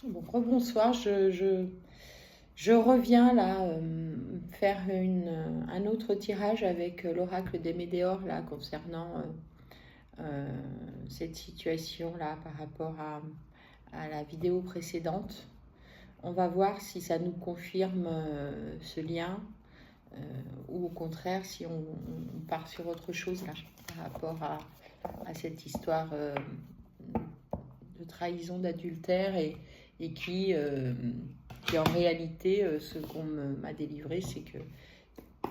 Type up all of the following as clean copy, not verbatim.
Bon, rebonsoir, je reviens là faire un autre tirage avec l'oracle des Médéors là concernant cette situation là par rapport à la vidéo précédente. On va voir si ça nous confirme ce lien ou au contraire si on part sur autre chose là par rapport à cette histoire de trahison, d'adultère et qui en réalité, ce qu'on m'a délivré, c'est que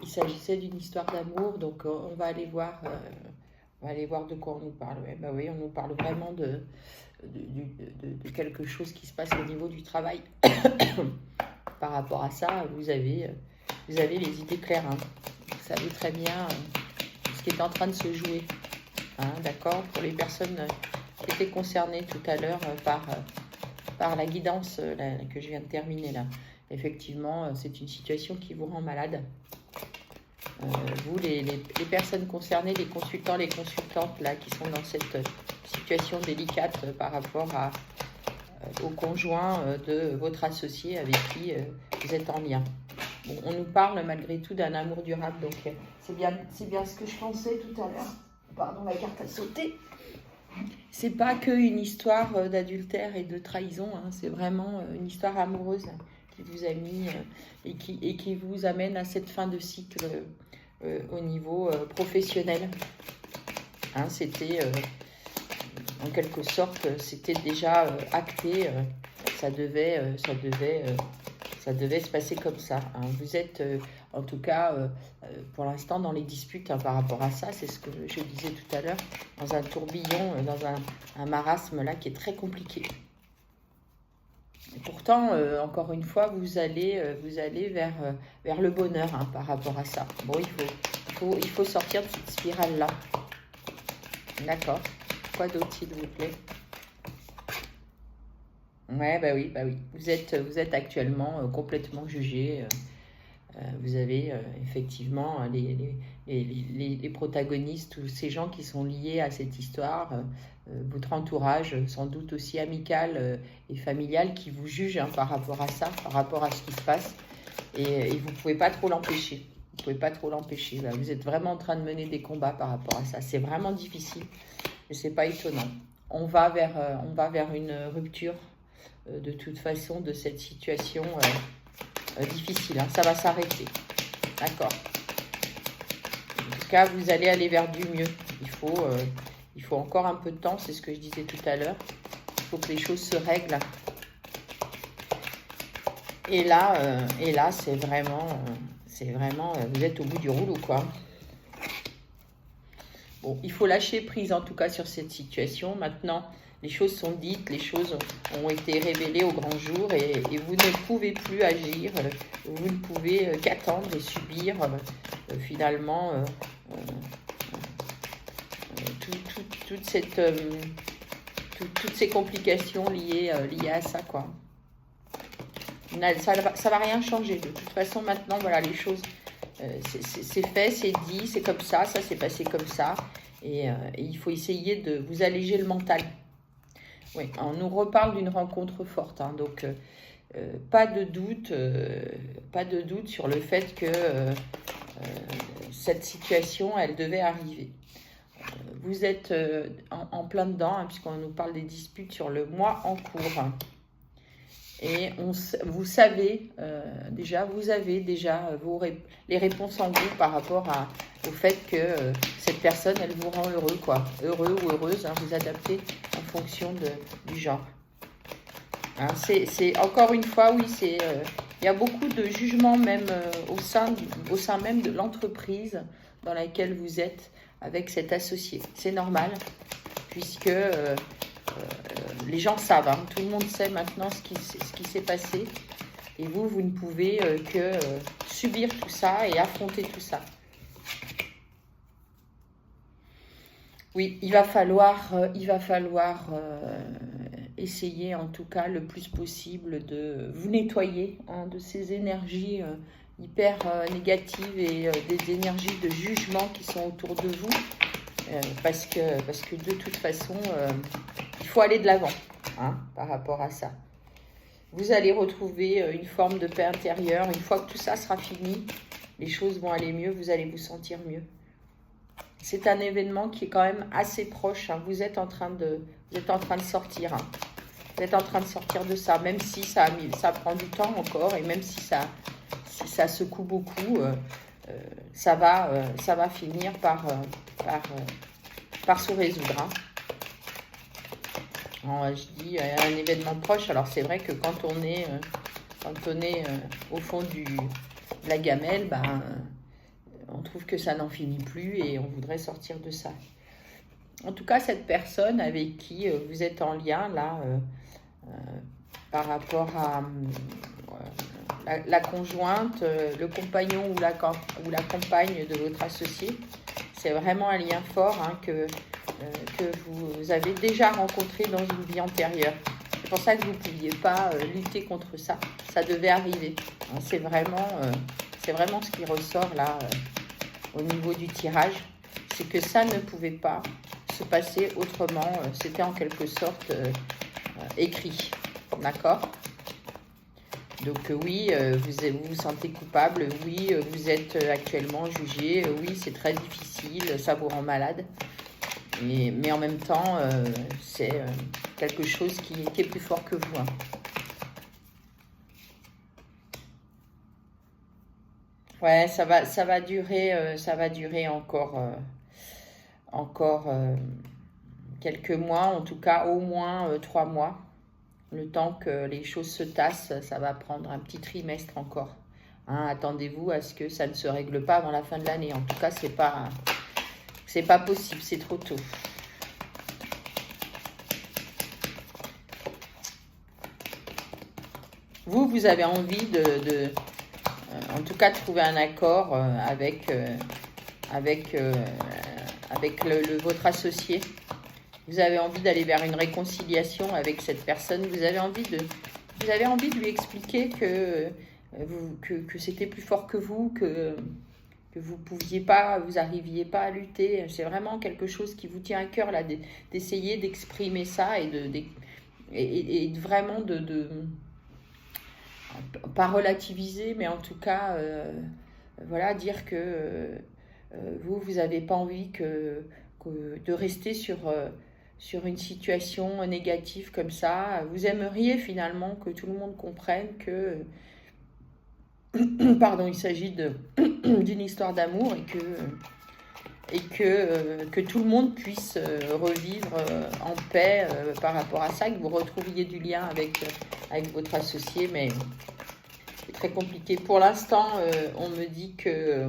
il s'agissait d'une histoire d'amour. Donc on va aller voir de quoi on nous parle. Ouais, bah oui, on nous parle vraiment de quelque chose qui se passe au niveau du travail. Par rapport à ça, vous avez les idées claires. Hein. Vous savez très bien ce qui est en train de se jouer. Hein, d'accord. Pour les personnes qui étaient concernées tout à l'heure par la guidance que je viens de terminer là. Effectivement, c'est une situation qui vous rend malade. Vous, les personnes concernées, les consultants, les consultantes là, qui sont dans cette situation délicate par rapport au conjoint de votre associé avec qui vous êtes en lien. Bon, on nous parle malgré tout d'un amour durable, donc c'est bien ce que je pensais tout à l'heure. Pardon, la carte a sauté. C'est pas qu'une histoire d'adultère et de trahison, hein, c'est vraiment une histoire amoureuse qui vous a mis et qui vous amène à cette fin de cycle au niveau professionnel. Hein, c'était en quelque sorte, c'était déjà acté, ça devait se passer comme ça. Hein. Vous êtes en tout cas pour l'instant dans les disputes hein, par rapport à ça, c'est ce que je disais tout à l'heure, dans un tourbillon, dans un marasme là qui est très compliqué. Et pourtant, encore une fois, vous allez vers le bonheur hein, par rapport à ça. Bon, il faut sortir de cette spirale là. D'accord. Quoi d'autre s'il vous plaît? Ouais, bah oui. Vous êtes actuellement complètement jugé. Vous avez effectivement les protagonistes, tous ces gens qui sont liés à cette histoire, votre entourage, sans doute aussi amical et familial, qui vous juge hein, par rapport à ça, par rapport à ce qui se passe. Et vous ne pouvez pas trop l'empêcher. Vous pouvez pas trop l'empêcher. Là, vous êtes vraiment en train de mener des combats par rapport à ça. C'est vraiment difficile, mais c'est pas étonnant. On va vers une rupture de toute façon de cette situation difficile. Hein. Ça va s'arrêter. D'accord. En tout cas, vous allez aller vers du mieux. Il faut encore un peu de temps, c'est ce que je disais tout à l'heure. Il faut que les choses se règlent. Et là c'est vraiment, vous êtes au bout du rouleau, quoi. Bon, il faut lâcher prise en tout cas sur cette situation. Maintenant, les choses sont dites, les choses ont été révélées au grand jour et vous ne pouvez plus agir. Vous ne pouvez qu'attendre et subir finalement toutes ces complications liées à ça, quoi. Ça va rien changer. De toute façon, maintenant, voilà, les choses, c'est fait, c'est dit, c'est comme ça s'est passé comme ça. Et il faut essayer de vous alléger le mental. Oui, on nous reparle d'une rencontre forte. Hein, donc, pas de doute sur le fait que cette situation, elle devait arriver. Vous êtes en plein dedans, hein, puisqu'on nous parle des disputes sur le mois en cours. Hein. Et vous savez déjà, vous avez déjà les réponses en vous par rapport au fait que cette personne, elle vous rend heureux, quoi. Heureux ou heureuse, hein, vous adaptez en fonction du genre. Hein, c'est encore une fois, oui, il y a beaucoup de jugements même au sein même de l'entreprise dans laquelle vous êtes avec cet associé. C'est normal, puisque les gens savent, hein, tout le monde sait maintenant ce qui s'est passé. Et vous ne pouvez que subir tout ça et affronter tout ça. Oui, il va falloir essayer en tout cas le plus possible de vous nettoyer hein, de ces énergies hyper négatives et des énergies de jugement qui sont autour de vous. Parce que de toute façon, il faut aller de l'avant hein, par rapport à ça. vous allez retrouver une forme de paix intérieure. Une fois que tout ça sera fini, les choses vont aller mieux, vous allez vous sentir mieux. C'est un événement qui est quand même assez proche. Hein. Vous êtes en train de sortir. Hein. Vous êtes en train de sortir de ça, même si ça prend du temps encore et même si ça secoue beaucoup, ça va finir par se résoudre. Hein. Alors, je dis un événement proche. Alors c'est vrai que quand on est au fond de la gamelle, on trouve que ça n'en finit plus et on voudrait sortir de ça. En tout cas, cette personne avec qui vous êtes en lien, là, par rapport à la conjointe, le compagnon ou la compagne de votre associé, c'est vraiment un lien fort hein, que vous avez déjà rencontré dans une vie antérieure. C'est pour ça que vous ne pouviez pas lutter contre ça. Ça devait arriver. Hein, c'est vraiment ce qui ressort là au niveau du tirage. C'est que ça ne pouvait pas se passer autrement. C'était en quelque sorte écrit. D'accord ? Donc oui, vous vous sentez coupable. Oui, vous êtes actuellement jugé. Oui, c'est très difficile. Ça vous rend malade. Mais en même temps, c'est quelque chose qui est plus fort que vous. Hein. Ouais, ça va durer encore quelques mois, en tout cas au moins 3 mois. Le temps que les choses se tassent, ça va prendre un petit trimestre encore. Hein, attendez-vous à ce que ça ne se règle pas avant la fin de l'année. En tout cas, c'est pas possible, c'est trop tôt. Vous avez envie en tout cas, de trouver un accord avec votre associé. Vous avez envie d'aller vers une réconciliation avec cette personne. Vous avez envie de lui expliquer que c'était plus fort que vous, que vous arriviez pas à lutter. C'est vraiment quelque chose qui vous tient à cœur là, d'essayer d'exprimer ça et vraiment pas relativiser, mais en tout cas, voilà, dire que vous n'avez pas envie de rester sur une situation négative comme ça. Vous aimeriez finalement que tout le monde comprenne que, pardon, il s'agit d'une histoire d'amour et que tout le monde puisse revivre en paix par rapport à ça, que vous retrouviez du lien avec votre associé, mais c'est très compliqué. Pour l'instant, on me dit que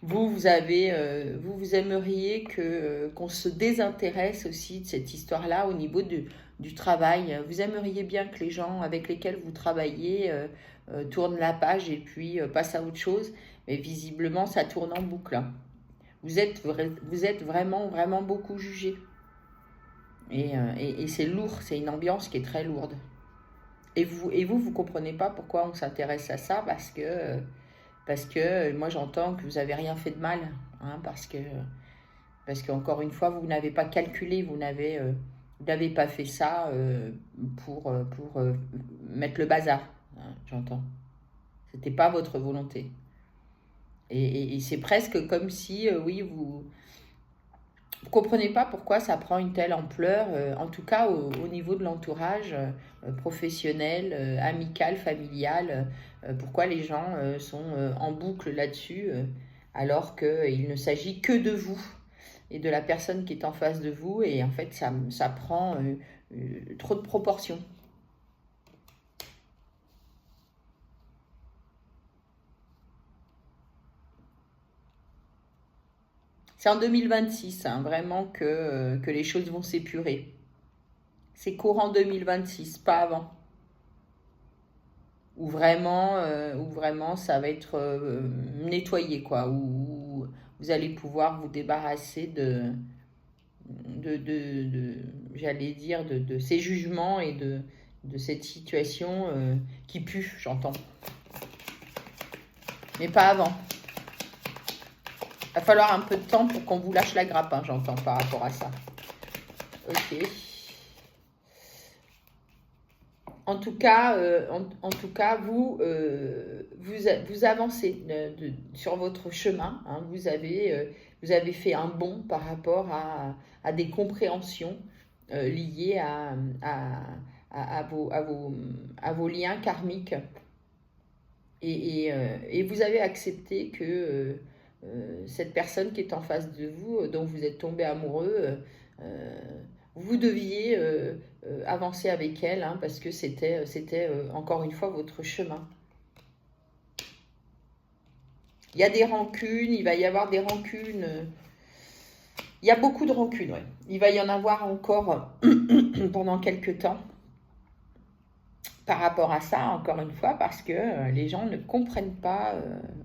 vous aimeriez qu'on se désintéresse aussi de cette histoire-là au niveau du travail. Vous aimeriez bien que les gens avec lesquels vous travaillez tournent la page et puis passent à autre chose. Mais visiblement, ça tourne en boucle. Vous êtes vraiment, vraiment beaucoup jugé. Et c'est lourd, c'est une ambiance qui est très lourde. Et vous comprenez pas pourquoi on s'intéresse à ça, parce que moi j'entends que vous n'avez rien fait de mal, hein, parce qu'encore une fois, vous n'avez pas calculé, vous n'avez pas fait ça pour mettre le bazar, hein, j'entends. C'était pas votre volonté. Et c'est presque comme si, oui, vous comprenez pas pourquoi ça prend une telle ampleur, en tout cas au niveau de l'entourage professionnel, amical, familial, pourquoi les gens sont en boucle là-dessus, alors qu'il ne s'agit que de vous et de la personne qui est en face de vous, et en fait ça prend trop de proportions. C'est en 2026, hein, vraiment que les choses vont s'épurer. C'est courant 2026, pas avant. Où vraiment ça va être nettoyé, quoi. Où vous allez pouvoir vous débarrasser de j'allais dire, de ces jugements et de cette situation qui pue, j'entends. Mais pas avant. Il va falloir un peu de temps pour qu'on vous lâche la grappe, hein, j'entends, par rapport à ça. Ok. En tout cas, vous avancez sur votre chemin. Hein. Vous avez fait un bond par rapport à des compréhensions liées à vos liens karmiques. Et vous avez accepté que cette personne qui est en face de vous, dont vous êtes tombé amoureux, vous deviez avancer avec elle, hein, parce que c'était encore une fois votre chemin. Il y a des rancunes, il va y avoir des rancunes. Il y a beaucoup de rancunes, ouais. Il va y en avoir encore pendant quelques temps par rapport à ça, encore une fois, parce que les gens ne comprennent pas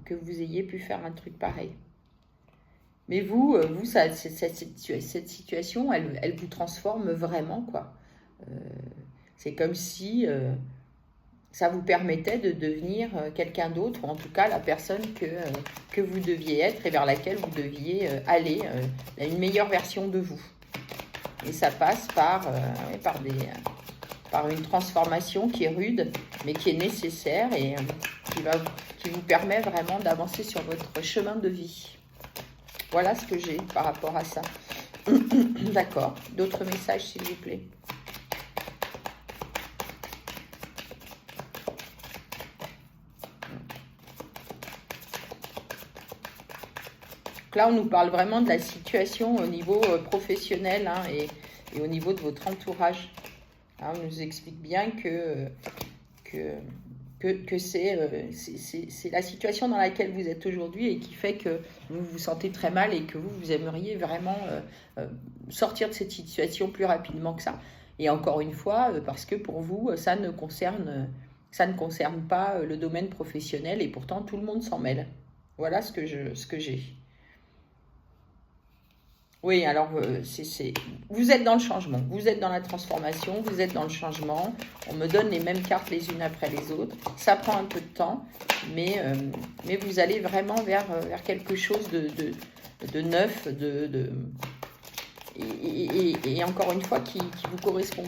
que vous ayez pu faire un truc pareil. Mais cette situation, elle vous transforme vraiment, quoi. C'est comme si ça vous permettait de devenir quelqu'un d'autre, ou en tout cas la personne que vous deviez être et vers laquelle vous deviez aller, une meilleure version de vous. Et ça passe par une transformation qui est rude, mais qui est nécessaire et qui vous permet vraiment d'avancer sur votre chemin de vie. Voilà ce que j'ai par rapport à ça. D'accord. D'autres messages, s'il vous plaît. Là, on nous parle vraiment de la situation au niveau professionnel, hein, et au niveau de votre entourage. Hein, on nous explique bien que c'est la situation dans laquelle vous êtes aujourd'hui et qui fait que vous vous sentez très mal et que vous aimeriez vraiment sortir de cette situation plus rapidement que ça. Et encore une fois, parce que pour vous, ça ne concerne pas le domaine professionnel et pourtant tout le monde s'en mêle. Voilà ce que j'ai. Oui, alors, vous êtes dans le changement, vous êtes dans la transformation, vous êtes dans le changement. On me donne les mêmes cartes les unes après les autres. Ça prend un peu de temps, mais vous allez vraiment vers quelque chose de neuf, et encore une fois, qui vous correspond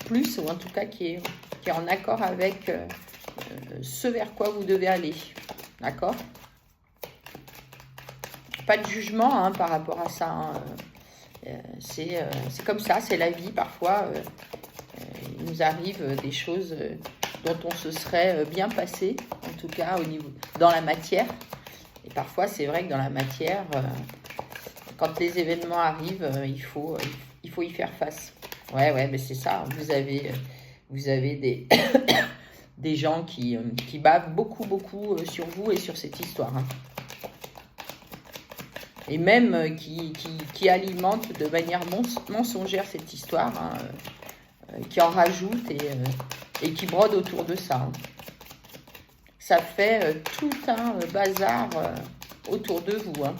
plus, ou en tout cas qui est en accord avec ce vers quoi vous devez aller. D'accord ? Pas de jugement, hein, par rapport à ça. Hein. C'est comme ça, c'est la vie. Parfois, il nous arrive des choses dont on se serait bien passé, en tout cas dans la matière. Et parfois, c'est vrai que dans la matière, quand les événements arrivent, il faut y faire face. Ouais, mais c'est ça. Vous avez des, des gens qui bavent beaucoup sur vous et sur cette histoire. Hein. Et même qui alimente de manière mensongère cette histoire, hein, qui en rajoute et qui brode autour de ça. Hein. Ça fait tout un bazar autour de vous. Hein.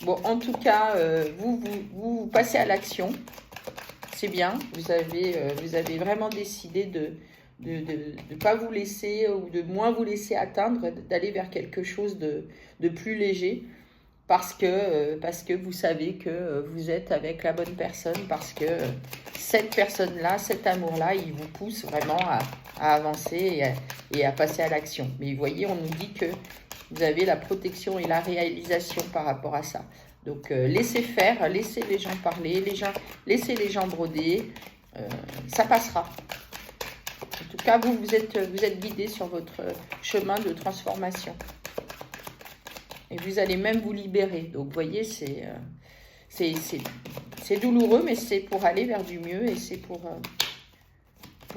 Bon, en tout cas, vous passez à l'action. C'est bien, vous avez vraiment décidé de ne pas vous laisser ou de moins vous laisser atteindre, d'aller vers quelque chose de plus léger parce que vous savez que vous êtes avec la bonne personne, parce que cette personne-là, cet amour-là, il vous pousse vraiment à avancer et à passer à l'action. Mais vous voyez, on nous dit que vous avez la protection et la réalisation par rapport à ça. Donc laissez faire, laissez les gens parler, laissez les gens broder, ça passera. En tout cas, vous êtes guidé sur votre chemin de transformation. Et vous allez même vous libérer. Donc, vous voyez, c'est douloureux, mais c'est pour aller vers du mieux et c'est pour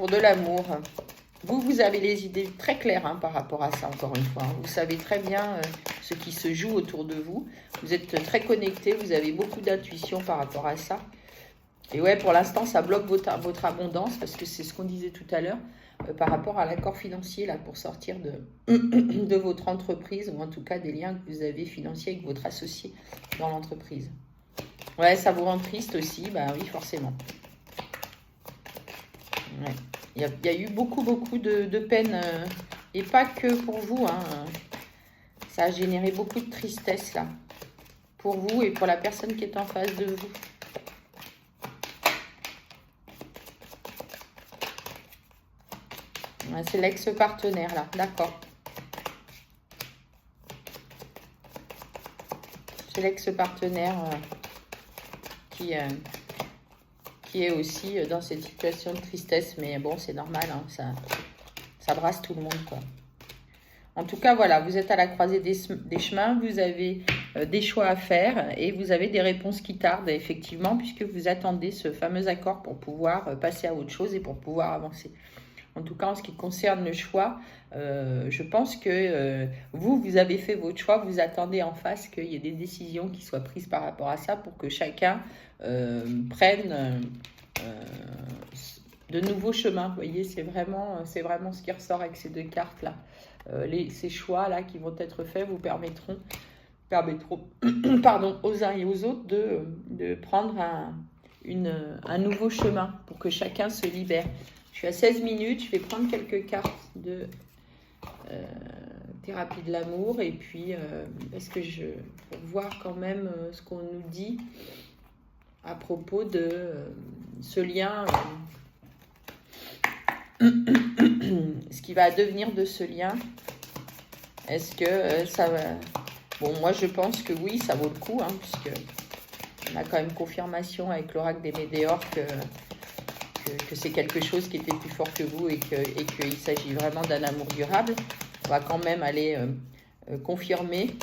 de l'amour. Vous avez les idées très claires, hein, par rapport à ça, encore une fois. Hein. Vous savez très bien ce qui se joue autour de vous. Vous êtes très connecté, vous avez beaucoup d'intuition par rapport à ça. Et ouais, pour l'instant, ça bloque votre abondance, parce que c'est ce qu'on disait tout à l'heure, par rapport à l'accord financier, là, pour sortir de votre entreprise, ou en tout cas des liens que vous avez financiers avec votre associé dans l'entreprise. Ouais, ça vous rend triste aussi, bah oui, forcément. Ouais. Il y a eu beaucoup de peine, et pas que pour vous, hein. Ça a généré beaucoup de tristesse, là, pour vous et pour la personne qui est en face de vous. Ouais, c'est l'ex-partenaire, là. D'accord. C'est l'ex-partenaire qui est aussi dans cette situation de tristesse. Mais bon, c'est normal, hein, ça brasse tout le monde, quoi. En tout cas, voilà, vous êtes à la croisée des chemins, vous avez des choix à faire et vous avez des réponses qui tardent, effectivement, puisque vous attendez ce fameux accord pour pouvoir passer à autre chose et pour pouvoir avancer. En tout cas, en ce qui concerne le choix, je pense que vous avez fait votre choix, vous attendez en face qu'il y ait des décisions qui soient prises par rapport à ça pour que chacun prenne de nouveaux chemins. Vous voyez, c'est vraiment ce qui ressort avec ces deux cartes-là. Ces choix-là qui vont être faits vous permettront pardon, aux uns et aux autres de prendre un nouveau chemin pour que chacun se libère. Je suis à 16 minutes, je vais prendre quelques cartes de thérapie de l'amour et puis parce que pour voir quand même ce qu'on nous dit à propos de ce lien, ce qui va devenir de ce lien. Est-ce que ça va... Bon, moi je pense que oui, ça vaut le coup, hein, puisque on a quand même confirmation avec l'oracle des Météores que c'est quelque chose qui était plus fort que vous et qu'il s'agit vraiment d'un amour durable. On va quand même aller confirmer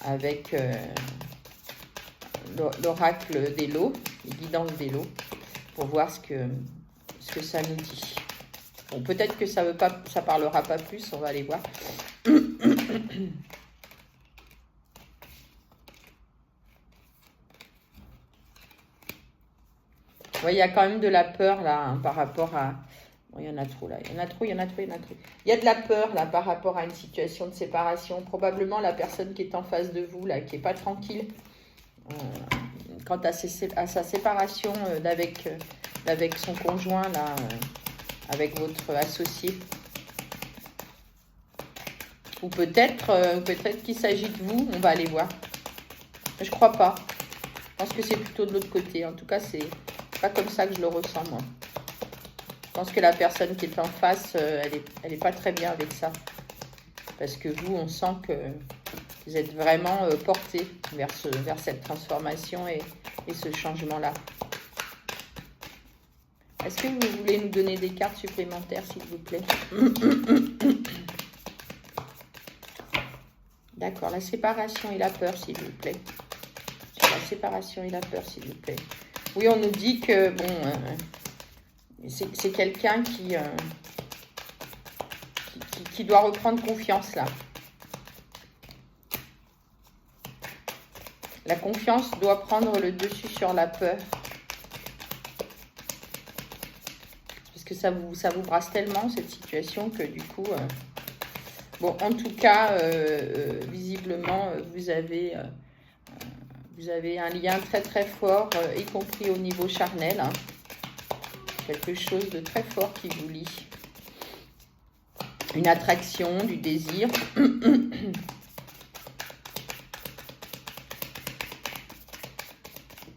avec l'oracle des lots, les guidances des lots, pour voir ce que ça nous dit. Bon, peut-être que ça parlera pas plus, on va aller voir. Ouais, il y a quand même de la peur là, hein, par rapport à... Bon, il y en a trop là, il y en a trop. Il y a de la peur là par rapport à une situation de séparation. Probablement la personne qui est en face de vous là, qui n'est pas tranquille quant à sa séparation d'avec son conjoint là, avec votre associé. Ou peut-être qu'il s'agit de vous, on va aller voir. Je crois pas. Je pense que c'est plutôt de l'autre côté. En tout cas, c'est pas comme ça que je le ressens, moi. Je pense que la personne qui est en face, elle est pas très bien avec ça. Parce que vous, on sent que vous êtes vraiment porté vers cette transformation et ce changement-là. Est-ce que vous voulez nous donner des cartes supplémentaires, s'il vous plaît? D'accord, la séparation et la peur, s'il vous plaît. Sur la séparation et la peur, s'il vous plaît. Oui, on nous dit que, bon, c'est quelqu'un qui doit reprendre confiance, là. La confiance doit prendre le dessus sur la peur. Parce que ça vous brasse tellement, cette situation, que du coup... Bon, en tout cas, visiblement, vous avez un lien très très fort, y compris au niveau charnel. Hein. Quelque chose de très fort qui vous lie. Une attraction, du désir.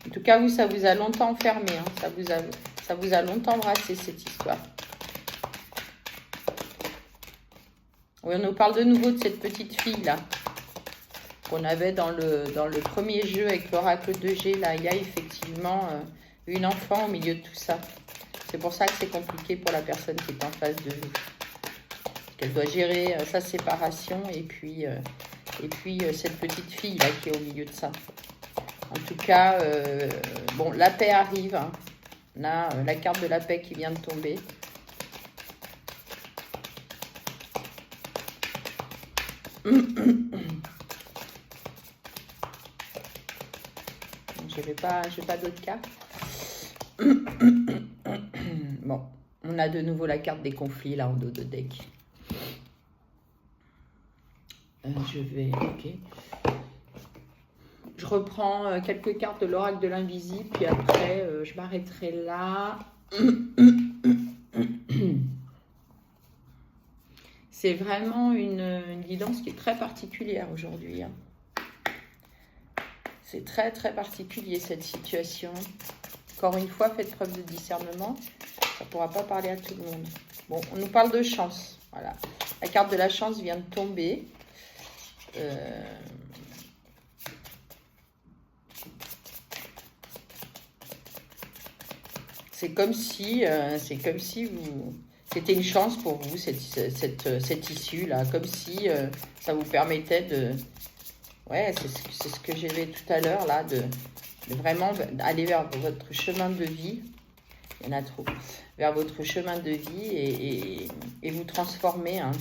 En tout cas, vous, ça vous a longtemps enfermé. Hein. Ça vous a longtemps brassé, cette histoire. Oui, on nous parle de nouveau de cette petite fille-là. Qu'on avait dans le premier jeu avec l'oracle 2G. Là, il y a effectivement une enfant au milieu de tout ça. C'est pour ça que c'est compliqué pour la personne qui est en face de vous. Qu'elle doit gérer sa séparation et puis cette petite fille-là qui est au milieu de ça. En tout cas, bon, la paix arrive. Hein. On a la carte de la paix qui vient de tomber. Je n'ai pas d'autres cartes. Bon, on a de nouveau la carte des conflits là en dos de deck. Ok. Je reprends quelques cartes de l'oracle de l'invisible, puis après je m'arrêterai là. C'est vraiment une guidance qui est très particulière aujourd'hui. Hein. C'est très très particulier cette situation. Encore une fois, faites preuve de discernement. Ça ne pourra pas parler à tout le monde. Bon, on nous parle de chance. Voilà. La carte de la chance vient de tomber. C'est comme si c'était une chance pour vous, cette issue-là. Comme si ça vous permettait de... Ouais, c'est ce que j'ai vu tout à l'heure, là, de vraiment aller vers votre chemin de vie. Il y en a trop. Vers votre chemin de vie et vous transformer. Hein.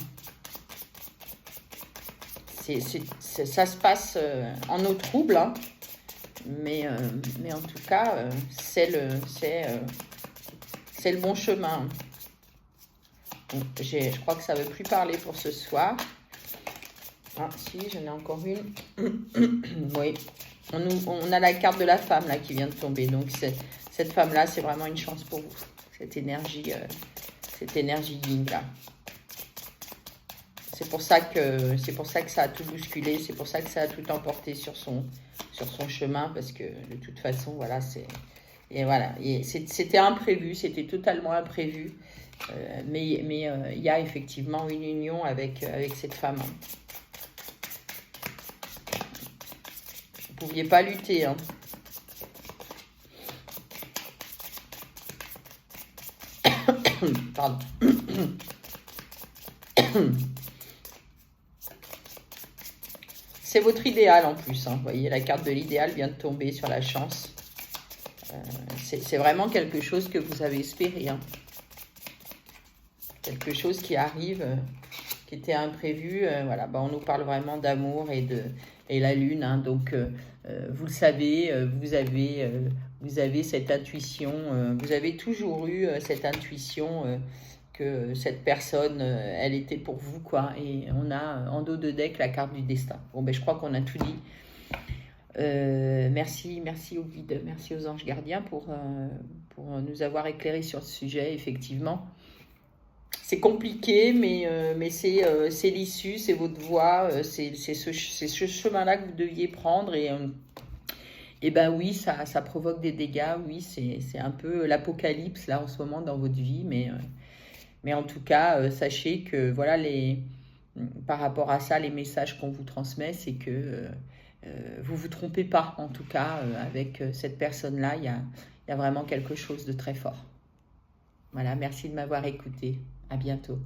Ça se passe en eau trouble, hein. Mais en tout cas, c'est le bon chemin. Donc, je crois que ça ne veut plus parler pour ce soir. Ah, si, j'en ai encore une. Oui. On a la carte de la femme là qui vient de tomber. Donc, cette femme-là, c'est vraiment une chance pour vous. Cette énergie yin là. C'est pour ça que ça a tout bousculé. C'est pour ça que ça a tout emporté sur son chemin. Parce que de toute façon, voilà, c'était imprévu. C'était totalement imprévu. Mais il y a effectivement une union avec cette femme. Vous ne pouviez pas lutter. Hein. Pardon. C'est votre idéal en plus. Hein. Vous voyez, la carte de l'idéal vient de tomber sur la chance. C'est vraiment quelque chose que vous avez espéré. Hein. Quelque chose qui arrive, qui était imprévu. Voilà, on nous parle vraiment d'amour et la lune. Hein. Donc, vous le savez, vous avez cette intuition. Vous avez toujours eu cette intuition que cette personne, elle était pour vous, quoi. Et on a en dos de deck la carte du destin. Bon, je crois qu'on a tout dit. Merci au guide, merci aux anges gardiens pour nous avoir éclairés sur ce sujet, effectivement. C'est compliqué, mais c'est l'issue, c'est votre voie, c'est ce chemin-là que vous deviez prendre. Et ben oui, ça provoque des dégâts, oui, c'est un peu l'apocalypse là en ce moment dans votre vie, mais en tout cas, sachez que voilà, par rapport à ça, les messages qu'on vous transmet, c'est que vous ne vous trompez pas, en tout cas, avec cette personne-là, il y a vraiment quelque chose de très fort. Voilà, merci de m'avoir écouté. À bientôt.